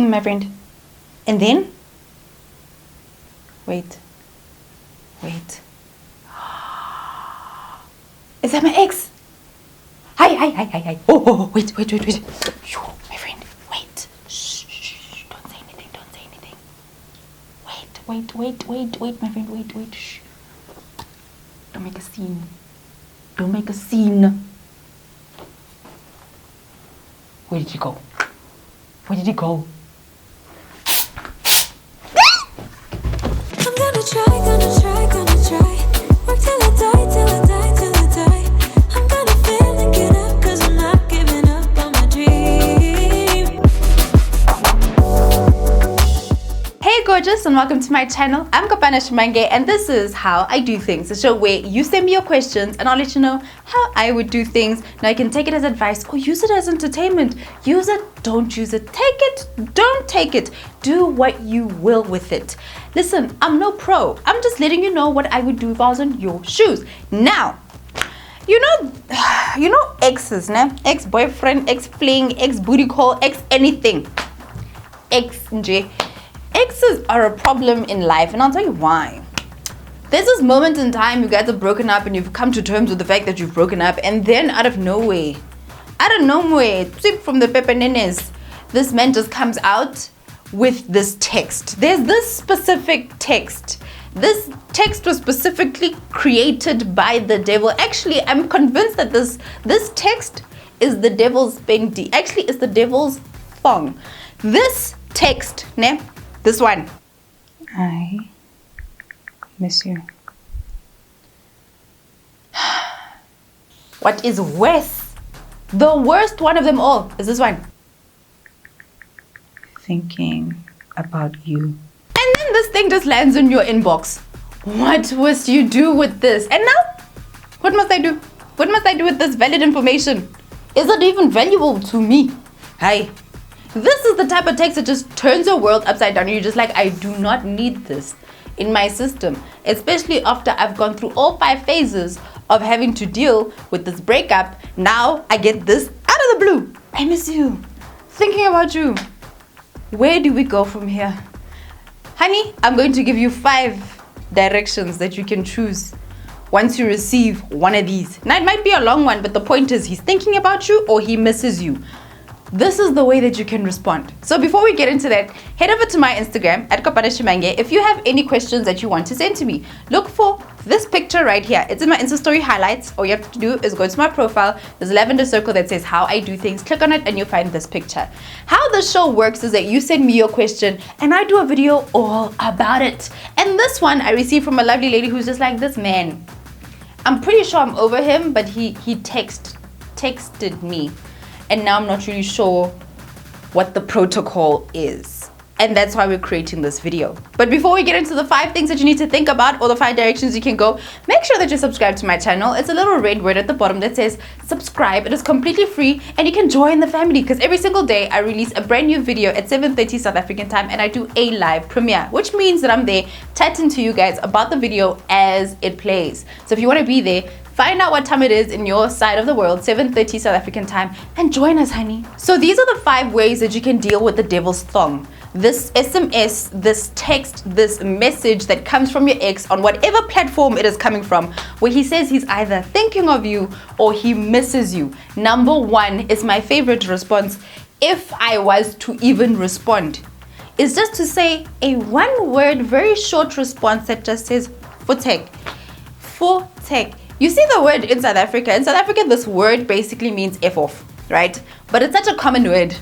my friend. And then? Wait. Is that my ex? Hi. Oh, wait. Phew, my friend, wait. Shh. Don't say anything. Wait, my friend, wait. Shh. Don't make a scene. Where did he go? I'm gonna try. Work till I die. I'm gonna fail and get up, 'cause I'm not giving up on my dream. Hey gorgeous, and welcome to my channel. I'm Kopano and this is How I Do Things, a show where you send me your questions and I'll let you know how I would do things. Now you can take it as advice or use it as entertainment. Use it, don't use it. Take it, don't take it. Do what you will with it. Listen, I'm no pro. I'm just letting you know what I would do if I was in your shoes. Now, you know exes, né? Ex-boyfriend, ex-fling, ex-booty call, ex-anything. Exes are a problem in life, and I'll tell you why. There's this moment in time you guys have broken up and you've come to terms with the fact that you've broken up, and then out of nowhere, sweep from the pepenenes, this man just comes out with this text. There's this specific text. This text was specifically created by the devil. Actually, I'm convinced that this text is the devil's pendi. Actually, it's the devil's thong. This text, ne? This one. I miss you. What is worse? The worst one of them all is this one. Thinking about you. And then this thing just lands in your inbox. What must you do with this? And now, what must I do? What must I do with this valid information? Is it even valuable to me? Hi. This is the type of text that just turns your world upside down. You're just like, I do not need this in my system. Especially after I've gone through all 5 phases of having to deal with this breakup. Now I get this out of the blue. I miss you. Thinking about you. Where do we go from here? Honey, I'm going to give you 5 directions that you can choose once you receive one of these. Now it might be a long one, but the point is he's thinking about you or he misses you. This is the way that you can respond. So before we get into that, head over to my Instagram at Kopano if you have any questions that you want to send to me. Look for this picture right here. It's in my Insta story highlights. All you have to do is go to my profile. There's a lavender circle that says How I Do Things. Click on it and you'll find this picture. How the show works is that you send me your question and I do a video all about it. And this one I received from a lovely lady who's just like, this man, I'm pretty sure I'm over him, but he texted me. And now I'm not really sure what the protocol is. And that's why we're creating this video. But before we get into the 5 things that you need to think about or the 5 directions you can go, make sure that you're subscribed to my channel. It's a little red word at the bottom that says subscribe. It is completely free and you can join the family because every single day I release a brand new video at 7:30 South African time and I do a live premiere, which means that I'm there chatting to you guys about the video as it plays. So if you want to be there, find out what time it is in your side of the world, 7:30 South African time, and join us, honey. So these are the 5 ways that you can deal with the devil's thong. This SMS, this text, this message that comes from your ex on whatever platform it is coming from, where he says he's either thinking of you or he misses you. Number 1 is my favorite response, if I was to even respond, is just to say a 1-word, very short response that just says, Futek. You see the word in South Africa. In South Africa, this word basically means F off, right? But it's such a common word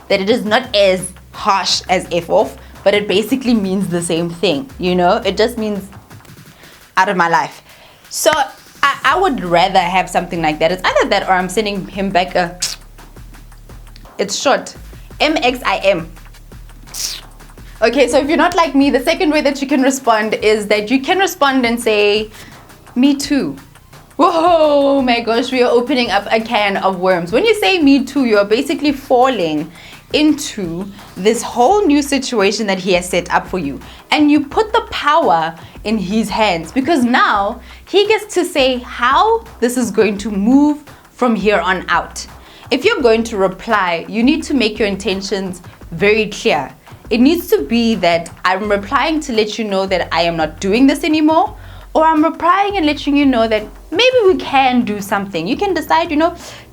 that it is not as harsh as F off, but it basically means the same thing, you know? It just means out of my life. So I would rather have something like that. It's either that or I'm sending him back it's short, Mxim. Okay, so if you're not like me, the second way that you can respond is that you can respond and say, me too. Whoa, my gosh, we are opening up a can of worms. When you say me too, you're basically falling into this whole new situation that he has set up for you. And you put the power in his hands because now he gets to say how this is going to move from here on out. If you're going to reply, you need to make your intentions very clear. It needs to be that I'm replying to let you know that I am not doing this anymore, or I'm replying and letting you know that maybe we can do something. You can decide,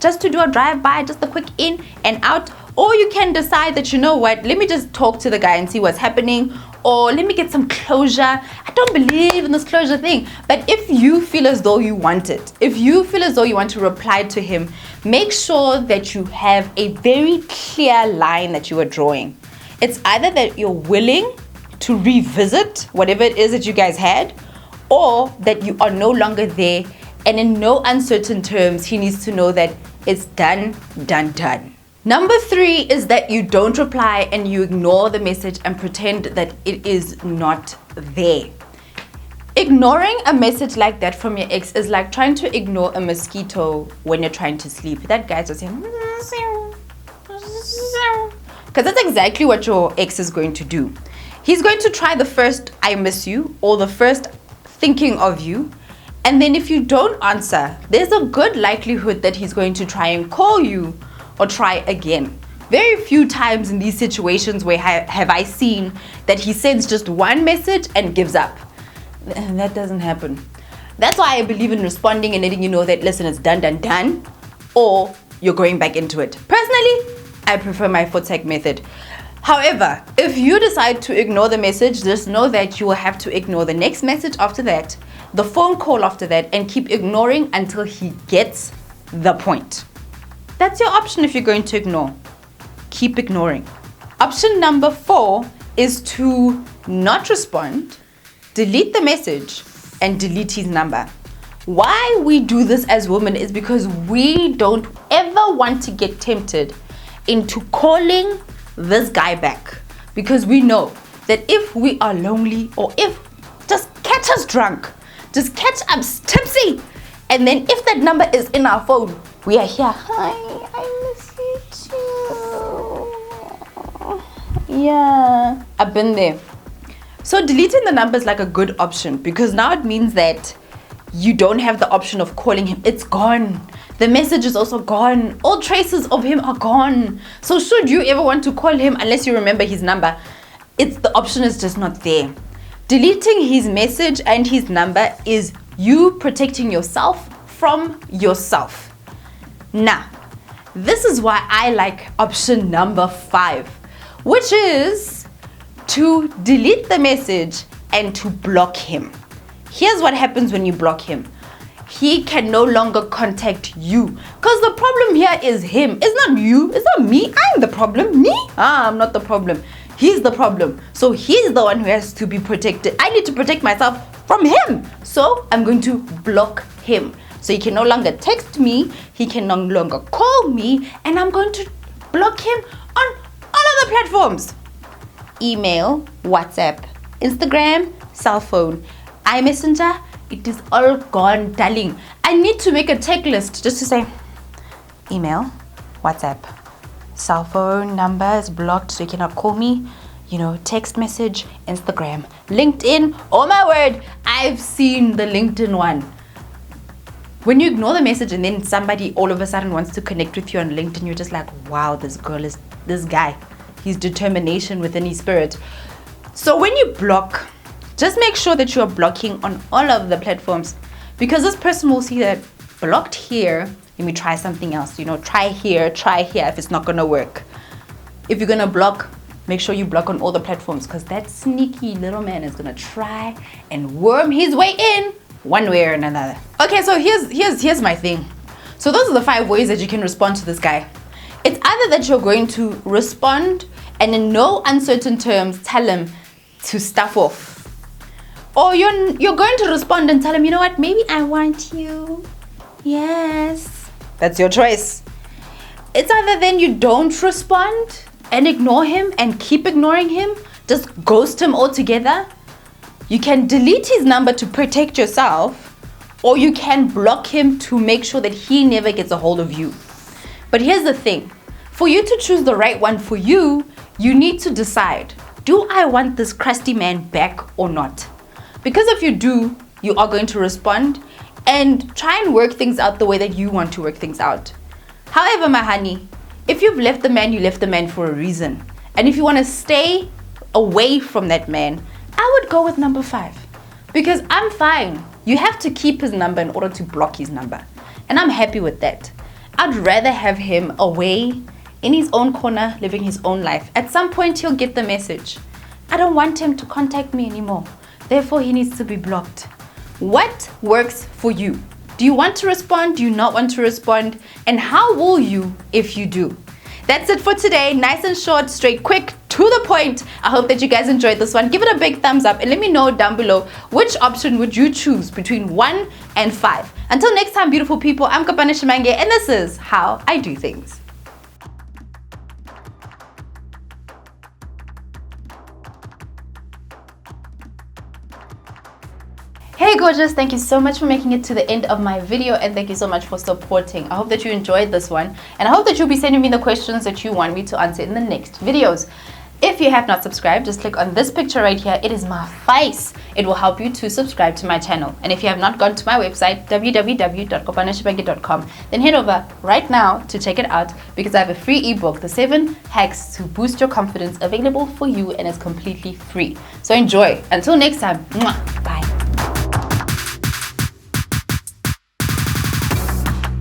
just to do a drive-by, just a quick in and out, or you can decide that, let me just talk to the guy and see what's happening, or let me get some closure. I don't believe in this closure thing. But if you feel as though you want it, if you feel as though you want to reply to him, make sure that you have a very clear line that you are drawing. It's either that you're willing to revisit whatever it is that you guys had, or that you are no longer there, and in no uncertain terms, he needs to know that it's done, done, done. Number 3 is that you don't reply and you ignore the message and pretend that it is not there. Ignoring a message like that from your ex is like trying to ignore a mosquito when you're trying to sleep. That guy's just saying, because that's exactly what your ex is going to do. He's going to try the first I miss you, or the first thinking of you, and then if you don't answer, there's a good likelihood that he's going to try and call you or try again. Very few times in these situations where have I seen that he sends just one message and gives up. That doesn't happen. That's why I believe in responding and letting you know that, listen, it's done, done, done, or you're going back into it. Personally, I prefer my foot-tag method. However, if you decide to ignore the message, just know that you will have to ignore the next message after that, the phone call after that, and keep ignoring until he gets the point. That's your option if you're going to ignore. Keep ignoring. Option number 4 is to not respond, delete the message, and delete his number. Why we do this as women is because we don't ever want to get tempted into calling this guy back, because we know that if we are lonely, or if just catch us drunk, just catch us tipsy, and then if that number is in our phone, we are here, hi, I miss you too. Yeah, I've been there. So deleting the number is like a good option, because now it means that you don't have the option of calling him. It's gone. The message is also gone. All traces of him are gone. So should you ever want to call him, unless you remember his number, the option is just not there. Deleting his message and his number is you protecting yourself from yourself. Now, this is why I like option number 5, which is to delete the message and to block him. Here's what happens when you block him. He can no longer contact you, because the problem here is him. It's not you. It's not me. I'm the problem. Me? I'm not the problem. He's the problem. So he's the one who has to be protected. I need to protect myself from him. So I'm going to block him. So he can no longer text me. He can no longer call me. And I'm going to block him on all other platforms. Email, WhatsApp, Instagram, cell phone, iMessenger. It is all gone, darling. I need to make a checklist just to say email, WhatsApp, cell phone number is blocked so you cannot call me, text message, Instagram, LinkedIn. Oh my word, I've seen the LinkedIn one. When you ignore the message and then somebody all of a sudden wants to connect with you on LinkedIn, you're just like, wow, this guy, his determination within his spirit. So when you block, just make sure that you are blocking on all of the platforms, because this person will see that blocked here. Let me try something else. Try here if it's not going to work. If you're going to block, make sure you block on all the platforms, because that sneaky little man is going to try and worm his way in one way or another. Okay, so here's my thing. So those are the 5 ways that you can respond to this guy. It's either that you're going to respond and in no uncertain terms tell him to stuff off, or you're going to respond and tell him, you know what, maybe I want you. Yes. That's your choice. It's either then you don't respond and ignore him and keep ignoring him, just ghost him altogether. You can delete his number to protect yourself, or you can block him to make sure that he never gets a hold of you. But here's the thing. For you to choose the right one for you, you need to decide, do I want this crusty man back or not? Because if you do, you are going to respond and try and work things out the way that you want to work things out. However, my honey, if you've left the man, you left the man for a reason. And if you want to stay away from that man, I would go with number 5. Because I'm fine. You have to keep his number in order to block his number. And I'm happy with that. I'd rather have him away in his own corner, living his own life. At some point, he'll get the message. I don't want him to contact me anymore. Therefore, he needs to be blocked. What works for you? Do you want to respond? Do you not want to respond? And how will you if you do? That's it for today. Nice and short, straight, quick, to the point. I hope that you guys enjoyed this one. Give it a big thumbs up and let me know down below which option would you choose between 1 and 5. Until next time, beautiful people, I'm Kopano and this is How I Do Things. Hey gorgeous, thank you so much for making it to the end of my video and thank you so much for supporting. I hope that you enjoyed this one and I hope that you'll be sending me the questions that you want me to answer in the next videos. If you have not subscribed, just click on this picture right here. It is my face. It will help you to subscribe to my channel. And if you have not gone to my website, www.kopanoshibenge.com, then head over right now to check it out because I have a free ebook, The 7 Hacks to Boost Your Confidence, available for you and it's completely free. So enjoy. Until next time. Mwah.